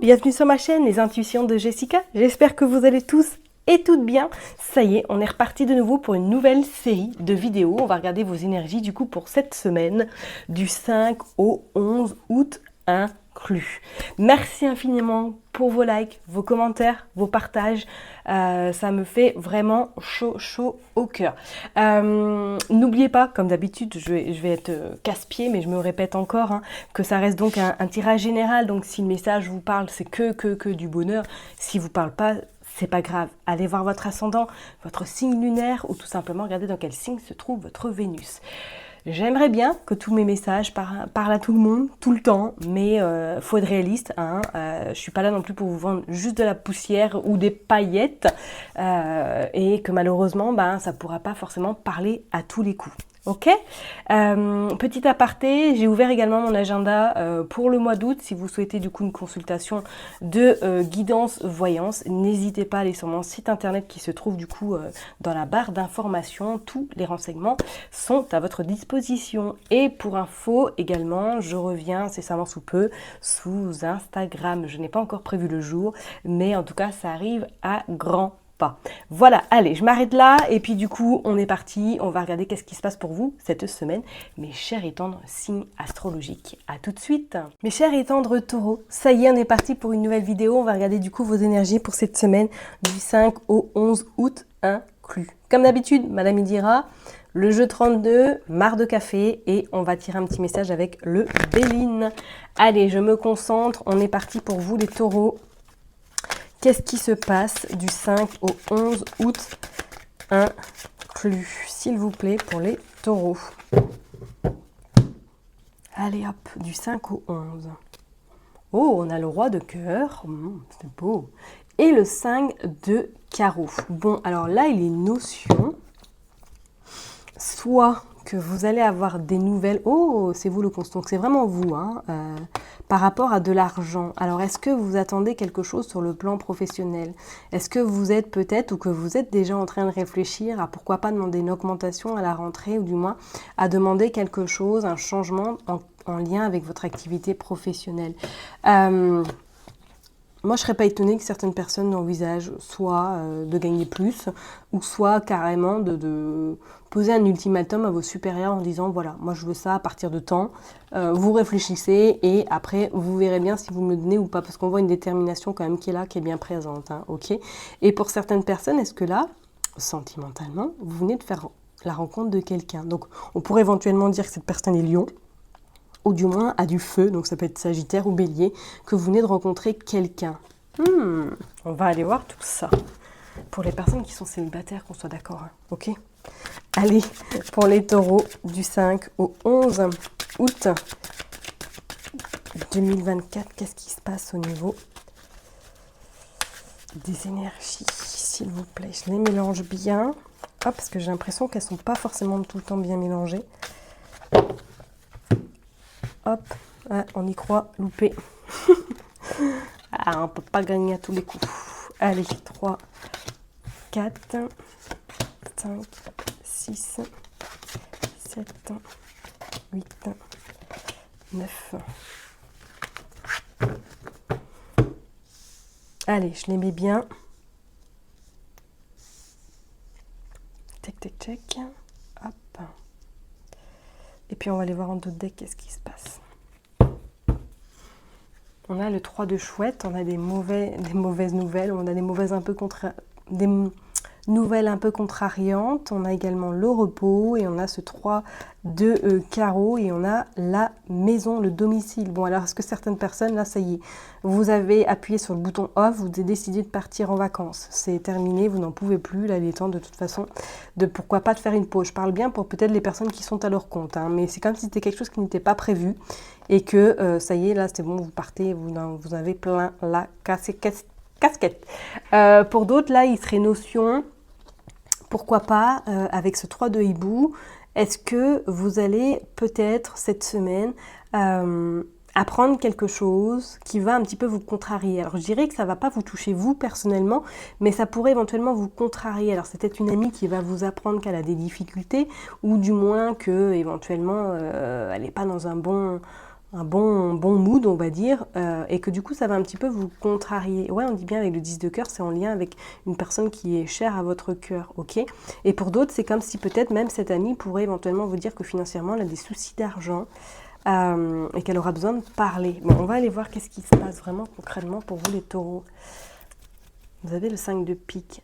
bienvenue sur ma chaîne Les Intuitions de Jessica. J'espère que vous allez tous et toutes bien. Ça y est, on est reparti de nouveau pour une nouvelle série de vidéos. On va regarder vos énergies du coup pour cette semaine du 5 au 11 août inclus. Merci infiniment pour vos likes, vos commentaires, vos partages. Ça me fait vraiment chaud au cœur. N'oubliez pas, comme d'habitude, je vais être casse-pied, mais je me répète encore, hein, que ça reste donc un tirage général. Donc si le message vous parle, c'est que du bonheur. Si vous parle pas, c'est pas grave. Allez voir votre ascendant, votre signe lunaire, ou tout simplement regardez dans quel signe se trouve votre Vénus. J'aimerais bien que tous mes messages parlent à tout le monde, tout le temps, mais faut être réaliste. Hein, je suis pas là non plus pour vous vendre juste de la poussière ou des paillettes, et que malheureusement, ça pourra pas forcément parler à tous les coups. Ok, petit aparté, j'ai ouvert également mon agenda pour le mois d'août. Si vous souhaitez du coup une consultation de guidance voyance, n'hésitez pas à aller sur mon site internet qui se trouve du coup dans la barre d'informations. Tous les renseignements sont à votre disposition. Et pour info également, je reviens incessamment sous peu sous Instagram. Je n'ai pas encore prévu le jour, mais en tout cas ça arrive à grands pas. Voilà, allez, je m'arrête là et puis du coup, on est parti. On va regarder qu'est-ce qui se passe pour vous cette semaine, mes chers et tendres signes astrologiques. À tout de suite. Mes chers et tendres taureaux, ça y est, on est parti pour une nouvelle vidéo. On va regarder du coup vos énergies pour cette semaine du 5 au 11 août inclus. Comme d'habitude, Madame Idira, le jeu 32, marre de café et on va tirer un petit message avec le Béline. Allez, je me concentre. On est parti pour vous les taureaux. Qu'est-ce qui se passe du 5 au 11 août inclus, s'il vous plaît, pour les taureaux? Allez hop, du 5 au 11. Oh, on a le roi de cœur, c'est beau. Et le 5 de carreau. Bon, alors là, il est notion, soit que vous allez avoir des nouvelles... Oh, c'est vous le constant, donc c'est vraiment vous, hein, par rapport à de l'argent. Alors, est-ce que vous attendez quelque chose sur le plan professionnel? Est-ce que vous êtes peut-être ou que vous êtes déjà en train de réfléchir à pourquoi pas demander une augmentation à la rentrée ou du moins à demander quelque chose, un changement en lien avec votre activité professionnelle? Moi, je ne serais pas étonnée que certaines personnes envisagent soit de gagner plus ou soit carrément de poser un ultimatum à vos supérieurs en disant voilà, moi je veux ça à partir de temps, vous réfléchissez et après vous verrez bien si vous me le donnez ou pas parce qu'on voit une détermination quand même qui est là, qui est bien présente. Hein, ok. Et pour certaines personnes, est-ce que là, sentimentalement, vous venez de faire la rencontre de quelqu'un? Donc on pourrait éventuellement dire que cette personne est lion, ou du moins à du feu, donc ça peut être Sagittaire ou Bélier, que vous venez de rencontrer quelqu'un. On va aller voir tout ça. Pour les personnes qui sont célibataires, qu'on soit d'accord, hein, ok? Allez, pour les taureaux, du 5 au 11 août 2024, qu'est-ce qui se passe au niveau des énergies, s'il vous plaît? Je les mélange bien, parce que j'ai l'impression qu'elles ne sont pas forcément tout le temps bien mélangées. Hop, ah, on y croit, loupé. On ne peut pas gagner à tous les coups. Allez, 3, 4, 5, 6, 7, 8, 9. Allez, je les mets bien. Check. Hop. Et puis on va aller voir en d'autres decks qu'est-ce qui se passe. On a le 3 de chouette, on a des mauvaises nouvelles, on a des nouvelles un peu contrariantes, on a également le repos et on a ce 3 de carreau et on a la maison, le domicile. Bon alors est-ce que certaines personnes, là ça y est, vous avez appuyé sur le bouton off, vous avez décidé de partir en vacances, c'est terminé, vous n'en pouvez plus, là il est temps de toute façon de pourquoi pas de faire une pause. Je parle bien pour peut-être les personnes qui sont à leur compte, hein, mais c'est comme si c'était quelque chose qui n'était pas prévu et que ça y est, là c'est bon, vous partez, vous avez plein la casquette. Pour d'autres, là il serait notion... Pourquoi pas, avec ce 3 de hibou, est-ce que vous allez peut-être cette semaine apprendre quelque chose qui va un petit peu vous contrarier? Alors je dirais que ça ne va pas vous toucher vous personnellement, mais ça pourrait éventuellement vous contrarier. Alors c'est peut-être une amie qui va vous apprendre qu'elle a des difficultés, ou du moins que éventuellement elle n'est pas dans un bon bon mood, on va dire, et que du coup, ça va un petit peu vous contrarier. Ouais, on dit bien avec le 10 de cœur, c'est en lien avec une personne qui est chère à votre cœur, ok? Et pour d'autres, c'est comme si peut-être même cette amie pourrait éventuellement vous dire que financièrement, elle a des soucis d'argent et qu'elle aura besoin de parler. Bon, on va aller voir qu'est-ce qui se passe vraiment concrètement pour vous, les taureaux. Vous avez le 5 de pique.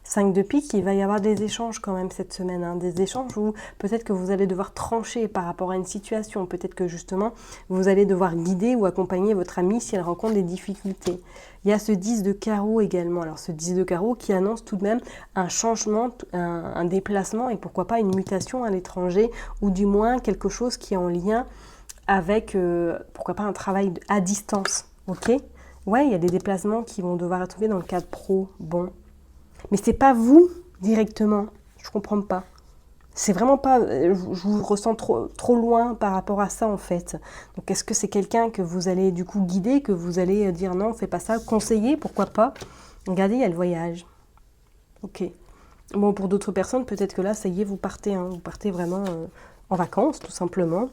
5 de pique, il va y avoir des échanges quand même cette semaine, hein, des échanges où peut-être que vous allez devoir trancher par rapport à une situation, peut-être que justement vous allez devoir guider ou accompagner votre amie si elle rencontre des difficultés. Il y a ce 10 de carreau également, alors ce 10 de carreau qui annonce tout de même un changement, un déplacement et pourquoi pas une mutation à l'étranger ou du moins quelque chose qui est en lien avec, pourquoi pas un travail à distance, ok? Ouais, il y a des déplacements qui vont devoir être faits dans le cadre pro, bon. Mais c'est pas vous directement, je comprends pas. C'est vraiment pas, je vous ressens trop loin par rapport à ça en fait. Donc est-ce que c'est quelqu'un que vous allez du coup guider, que vous allez dire non, fais pas ça, conseiller, pourquoi pas? Regardez, il y a le voyage. Ok. Bon, pour d'autres personnes, peut-être que là, ça y est, vous partez, hein, vous partez vraiment en vacances, tout simplement.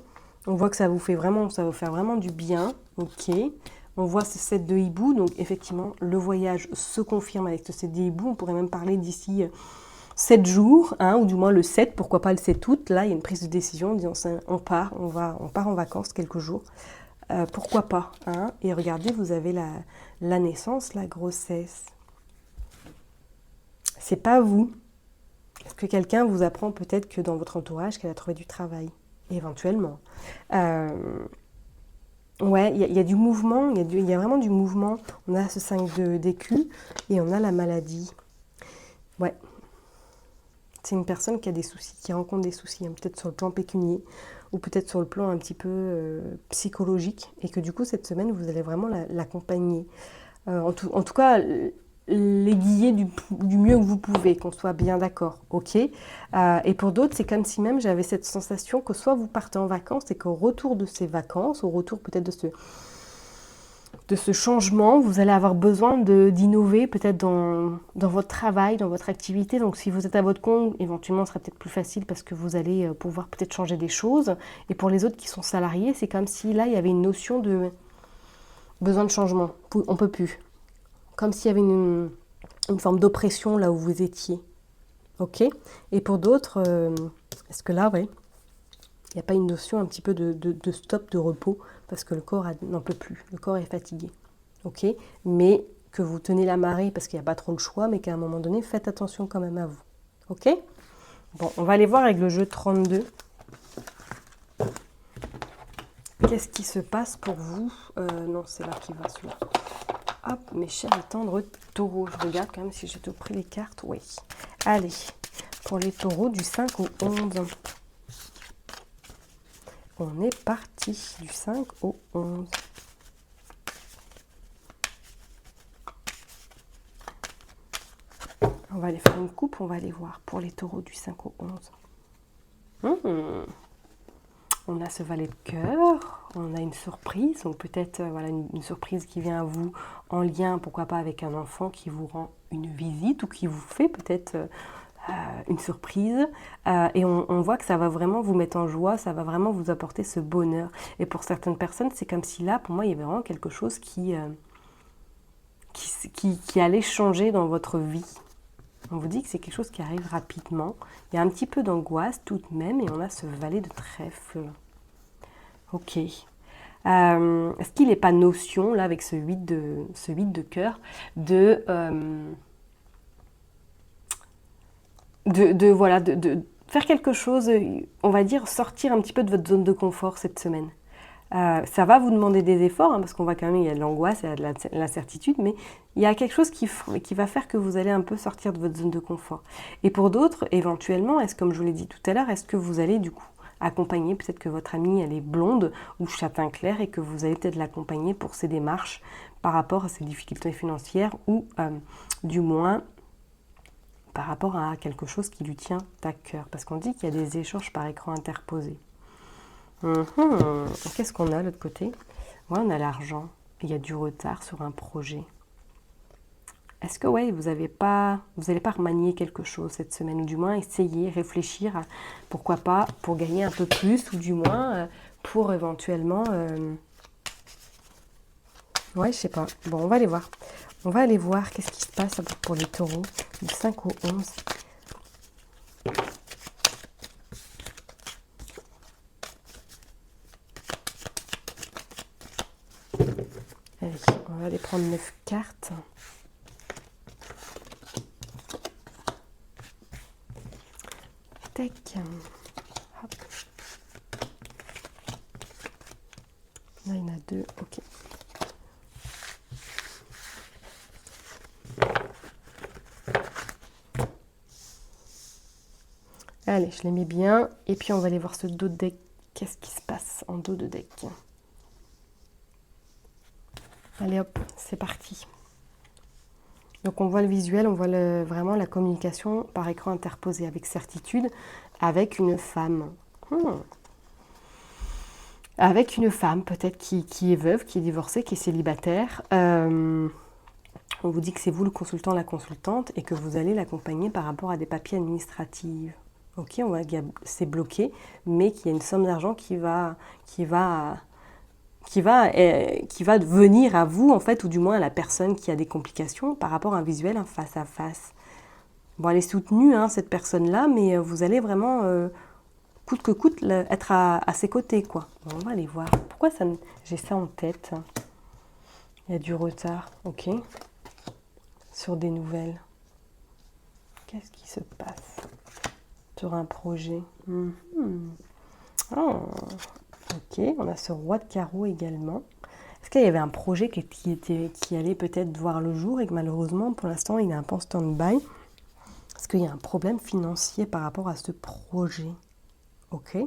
On voit que ça vous fait vraiment, ça va vous faire vraiment du bien, ok. On voit ce 7 de hibou, donc effectivement, le voyage se confirme avec ce 7 de hibou. On pourrait même parler d'ici 7 jours, hein, ou du moins le 7, pourquoi pas le 7 août. Là, il y a une prise de décision, en disant on part en vacances quelques jours. Pourquoi pas, hein. Et regardez, vous avez la naissance, la grossesse. C'est pas vous. Est-ce que quelqu'un vous apprend peut-être que dans votre entourage qu'elle a trouvé du travail? Éventuellement. Ouais, il y a du mouvement, il y a vraiment du mouvement. On a ce 5 d'écu et on a la maladie. Ouais. C'est une personne qui a des soucis, qui rencontre des soucis, hein, peut-être sur le plan pécunier ou peut-être sur le plan un petit peu psychologique. Et que du coup, cette semaine, vous allez vraiment l'accompagner. En tout cas, l'aiguiller du mieux que vous pouvez, qu'on soit bien d'accord, ok. Et pour d'autres, c'est comme si même j'avais cette sensation que soit vous partez en vacances et qu'au retour de ces vacances, au retour peut-être de ce changement, vous allez avoir besoin d'innover peut-être dans votre travail, dans votre activité. Donc si vous êtes à votre compte, éventuellement, ce sera peut-être plus facile parce que vous allez pouvoir peut-être changer des choses. Et pour les autres qui sont salariés, c'est comme si là, il y avait une notion de besoin de changement. On ne peut plus. Comme s'il y avait une forme d'oppression là où vous étiez. Ok. Et pour d'autres, est-ce que là, ouais, il n'y a pas une notion un petit peu de stop, de repos, parce que le corps n'en peut plus, le corps est fatigué. Ok. Mais que vous tenez la marée parce qu'il n'y a pas trop le choix, mais qu'à un moment donné, faites attention quand même à vous. Ok. Bon, on va aller voir avec le jeu 32. Qu'est-ce qui se passe pour vous? Non, c'est là qui va celui-là. Hop, mes chers et tendres taureaux. Je regarde quand même si j'ai tout pris les cartes. Oui. Allez, pour les taureaux du 5 au 11. On est parti du 5 au 11. On va aller faire une coupe, on va aller voir pour les taureaux du 5 au 11. On a ce valet de cœur, on a une surprise, donc peut-être voilà, une surprise qui vient à vous en lien, pourquoi pas avec un enfant qui vous rend une visite ou qui vous fait peut-être une surprise. Et on voit que ça va vraiment vous mettre en joie, ça va vraiment vous apporter ce bonheur. Et pour certaines personnes, c'est comme si là, pour moi, il y avait vraiment quelque chose qui allait changer dans votre vie. On vous dit que c'est quelque chose qui arrive rapidement. Il y a un petit peu d'angoisse tout de même et on a ce valet de trèfle. Ok. Est-ce qu'il n'est pas notion, là, avec ce 8 de cœur, de faire quelque chose, on va dire, sortir un petit peu de votre zone de confort cette semaine. Ça va vous demander des efforts, hein, parce qu'on voit quand même, il y a de l'angoisse, il y a de l'incertitude, mais il y a quelque chose qui va faire que vous allez un peu sortir de votre zone de confort. Et pour d'autres, éventuellement, comme je vous l'ai dit tout à l'heure, est-ce que vous allez du coup accompagner, peut-être que votre amie, elle est blonde ou châtain clair, et que vous allez peut-être l'accompagner pour ses démarches par rapport à ses difficultés financières, ou du moins par rapport à quelque chose qui lui tient à cœur. Parce qu'on dit qu'il y a des échanges par écran interposé. Qu'est-ce qu'on a de l'autre côté? Ouais, on a l'argent. Il y a du retard sur un projet. Est-ce que ouais, vous n'allez pas remanier quelque chose cette semaine, ou du moins essayer, réfléchir à pourquoi pas pour gagner un peu plus, ou du moins pour éventuellement... Ouais, je sais pas. Bon, on va aller voir. On va aller voir qu'est-ce qui se passe pour les taureaux du 5 au 11. Allez, on va aller prendre 9 cartes. Tac. Hop. Là, il y en a 2. Ok. Allez, je les mets bien. Et puis, on va aller voir ce dos de deck. Qu'est-ce qui se passe en dos de deck? Allez, hop, c'est parti. Donc, on voit le visuel, on voit vraiment la communication par écran interposé avec certitude avec une femme. Avec une femme, peut-être qui est veuve, qui est divorcée, qui est célibataire. On vous dit que c'est vous le consultant, la consultante, et que vous allez l'accompagner par rapport à des papiers administratifs. Ok, on voit que c'est bloqué, mais qu'il y a une somme d'argent qui va venir à vous, en fait, ou du moins à la personne qui a des complications par rapport à un visuel, un face à face. Bon, elle est soutenue, hein, cette personne-là, mais vous allez vraiment, coûte que coûte, être à ses côtés, quoi. Bon, on va aller voir. Pourquoi j'ai ça en tête? Il y a du retard, ok. Sur des nouvelles. Qu'est-ce qui se passe sur un projet? Oh, ok, on a ce roi de carreau également. Est-ce qu'il y avait un projet qui allait peut-être voir le jour et que malheureusement, pour l'instant, il est un peu en stand-by? Est-ce qu'il y a un problème financier par rapport à ce projet? Ok.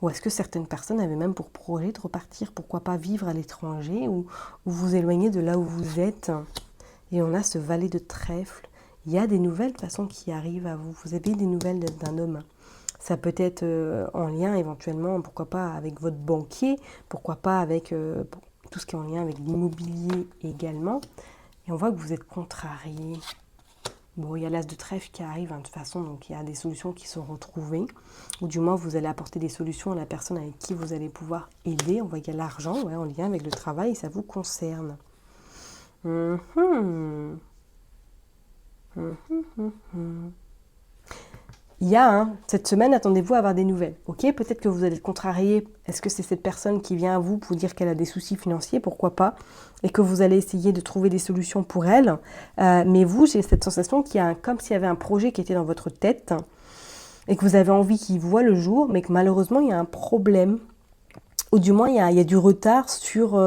Ou est-ce que certaines personnes avaient même pour projet de repartir, pourquoi pas vivre à l'étranger ou vous éloigner de là où vous êtes? Et on a ce valet de trèfle. Il y a des nouvelles de toute façon qui arrivent à vous. Vous avez des nouvelles d'un homme. Ça peut être en lien éventuellement, pourquoi pas avec votre banquier, pourquoi pas avec tout ce qui est en lien avec l'immobilier également. Et on voit que vous êtes contrarié. Bon, il y a l'as de trèfle qui arrive, hein, de toute façon, donc il y a des solutions qui sont retrouvées. Ou du moins, vous allez apporter des solutions à la personne avec qui vous allez pouvoir aider. On voit qu'il y a l'argent, ouais, en lien avec le travail, et ça vous concerne. Il y a, cette semaine, attendez-vous à avoir des nouvelles. Ok, peut-être que vous allez être contrarié. Est-ce que c'est cette personne qui vient à vous pour dire qu'elle a des soucis financiers? Pourquoi pas? Et que vous allez essayer de trouver des solutions pour elle. Mais vous, j'ai cette sensation qu'il y a comme s'il y avait un projet qui était dans votre tête et que vous avez envie qu'il voit le jour, mais que malheureusement, il y a un problème. Ou du moins, il y a du retard sur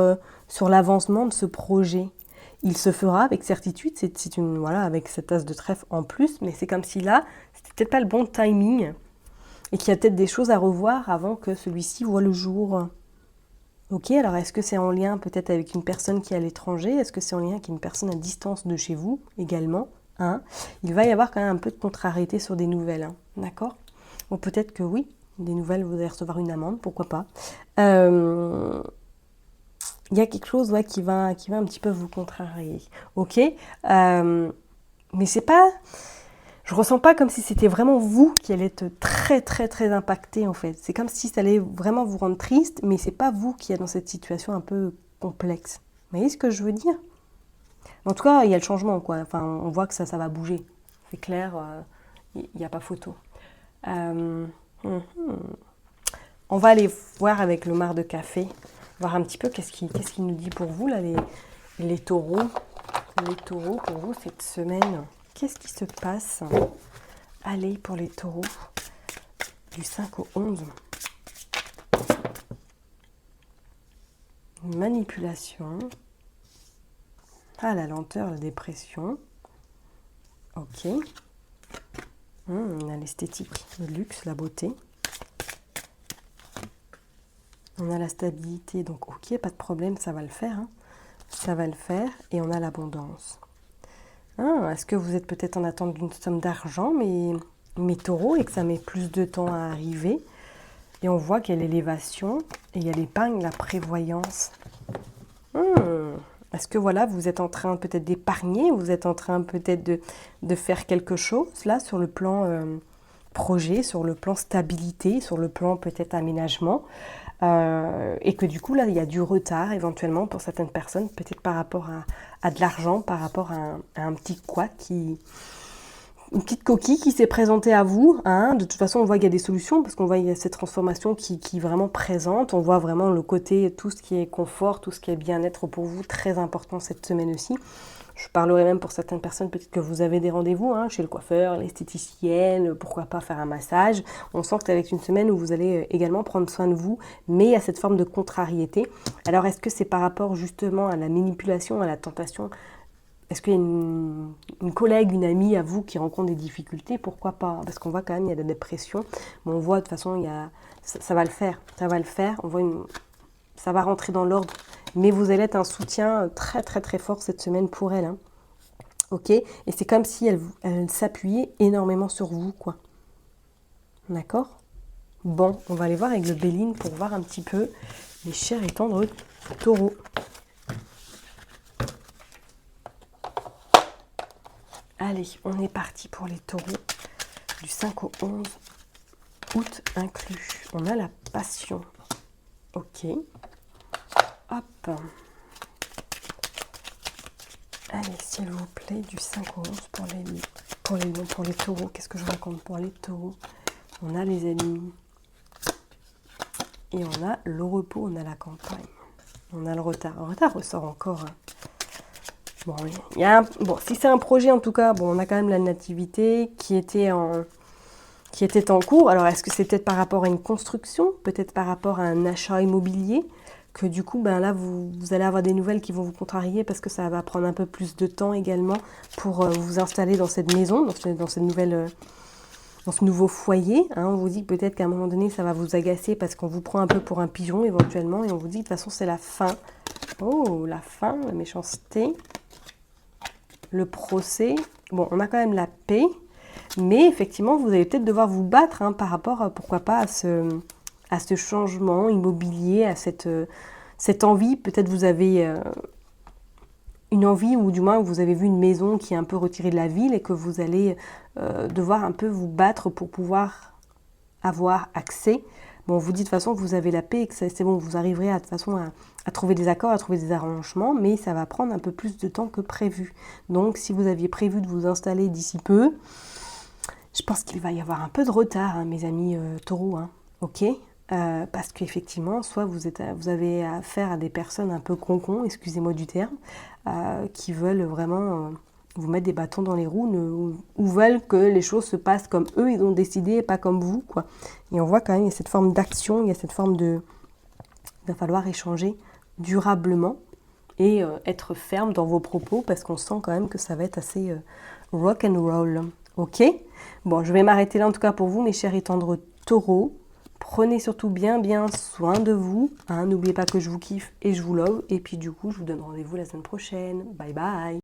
l'avancement de ce projet. Il se fera avec certitude, c'est une voilà, avec cette as de trèfle en plus, mais c'est comme si là, c'était peut-être pas le bon timing et qu'il y a peut-être des choses à revoir avant que celui-ci voit le jour. Ok, alors est-ce que c'est en lien peut-être avec une personne qui est à l'étranger? Est-ce que c'est en lien avec une personne à distance de chez vous également? Il va y avoir quand même un peu de contrariété sur des nouvelles, d'accord? Ou peut-être que oui, des nouvelles, vous allez recevoir une amende, pourquoi pas. Il y a quelque chose qui va un petit peu vous contrarier, ok, mais c'est pas, je ressens pas comme si c'était vraiment vous qui allez être très très très impacté en fait. C'est comme si ça allait vraiment vous rendre triste, mais c'est pas vous qui êtes dans cette situation un peu complexe. Vous voyez ce que je veux dire? En tout cas, il y a le changement, quoi. Enfin, on voit que ça va bouger. C'est clair, il n'y a pas photo. On va aller voir avec le mar de café. Voir un petit peu qu'est-ce qu'il nous dit pour vous, là, les taureaux. Les taureaux, pour vous, cette semaine, qu'est-ce qui se passe? Allez, pour les taureaux, du 5 au 11. Manipulation. Ah, la lenteur, la dépression. Ok. On a l'esthétique, le luxe, la beauté. On a la stabilité, donc ok, pas de problème, ça va le faire. Ça va le faire. Et on a l'abondance. Est-ce que vous êtes peut-être en attente d'une somme d'argent, mais taureaux, et que ça met plus de temps à arriver? Et on voit qu'il y a l'élévation, et il y a l'épargne, la prévoyance. Est-ce que voilà, vous êtes en train peut-être d'épargner, vous êtes en train peut-être de faire quelque chose, là, sur le plan projet, sur le plan stabilité, sur le plan peut-être aménagement. Et que du coup, là, il y a du retard éventuellement pour certaines personnes, peut-être par rapport à de l'argent, par rapport à un petit couac une petite coquille qui s'est présentée à vous. Hein. De toute façon, on voit qu'il y a des solutions parce qu'on voit qu'il y a cette transformation qui est vraiment présente. On voit vraiment le côté, tout ce qui est confort, tout ce qui est bien-être pour vous, très important cette semaine aussi. Je parlerai même pour certaines personnes, peut-être que vous avez des rendez-vous chez le coiffeur, l'esthéticienne, pourquoi pas faire un massage. On sent que c'est avec une semaine où vous allez également prendre soin de vous, mais il y a cette forme de contrariété. Alors, est-ce que c'est par rapport justement à la manipulation, à la tentation ? Est-ce qu'il y a une collègue, une amie à vous qui rencontre des difficultés? Pourquoi pas? Parce qu'on voit quand même, il y a de la dépression. Mais on voit de toute façon, ça va le faire. Ça va le faire. On voit ça va rentrer dans l'ordre. Mais vous allez être un soutien très très très fort cette semaine pour elle. Hein. Ok? Et c'est comme si elle s'appuyait énormément sur vous, quoi. D'accord? Bon, on va aller voir avec le Béline pour voir un petit peu les chers et tendres taureaux. Allez, on est parti pour les taureaux du 5 au 11 août inclus. On a la passion. Ok. Hop. Allez, s'il vous plaît, du 5 au 11 pour les taureaux. Qu'est-ce que je raconte pour les taureaux? On a les ennemis. Et on a le repos, on a la campagne. On a le retard. Le retard ressort encore. Bon, si c'est un projet en tout cas, on a quand même la nativité qui était en cours. Alors, est-ce que c'est peut-être par rapport à une construction, peut-être par rapport à un achat immobilier, que du coup, là, vous allez avoir des nouvelles qui vont vous contrarier parce que ça va prendre un peu plus de temps également pour vous installer dans cette maison, dans cette nouvelle, dans ce nouveau foyer. Hein. On vous dit peut-être qu'à un moment donné, ça va vous agacer parce qu'on vous prend un peu pour un pigeon éventuellement et on vous dit de toute façon, c'est la fin. Oh, la fin, la méchanceté. Le procès, on a quand même la paix, mais effectivement, vous allez peut-être devoir vous battre par rapport, pourquoi pas, à ce changement immobilier, à cette envie. Peut-être vous avez une envie, ou du moins vous avez vu une maison qui est un peu retirée de la ville et que vous allez devoir un peu vous battre pour pouvoir avoir accès. On vous dit de toute façon que vous avez la paix et que c'est bon, vous arriverez de toute façon à trouver des accords, à trouver des arrangements, mais ça va prendre un peu plus de temps que prévu. Donc, si vous aviez prévu de vous installer d'ici peu, je pense qu'il va y avoir un peu de retard, mes amis taureaux, ok parce qu'effectivement, soit vous avez affaire à des personnes un peu concons, excusez-moi du terme, qui veulent vraiment vous mettre des bâtons dans les roues, ou veulent que les choses se passent comme eux, ils ont décidé, et pas comme vous, quoi. Et on voit quand même, il y a cette forme d'action, il y a cette forme il va falloir échanger durablement et être ferme dans vos propos, parce qu'on sent quand même que ça va être assez rock and roll. Ok? Bon, je vais m'arrêter là en tout cas pour vous, mes chers et tendres taureaux. Prenez surtout bien soin de vous. N'oubliez pas que je vous kiffe et je vous love. Et puis du coup, je vous donne rendez-vous la semaine prochaine. Bye bye!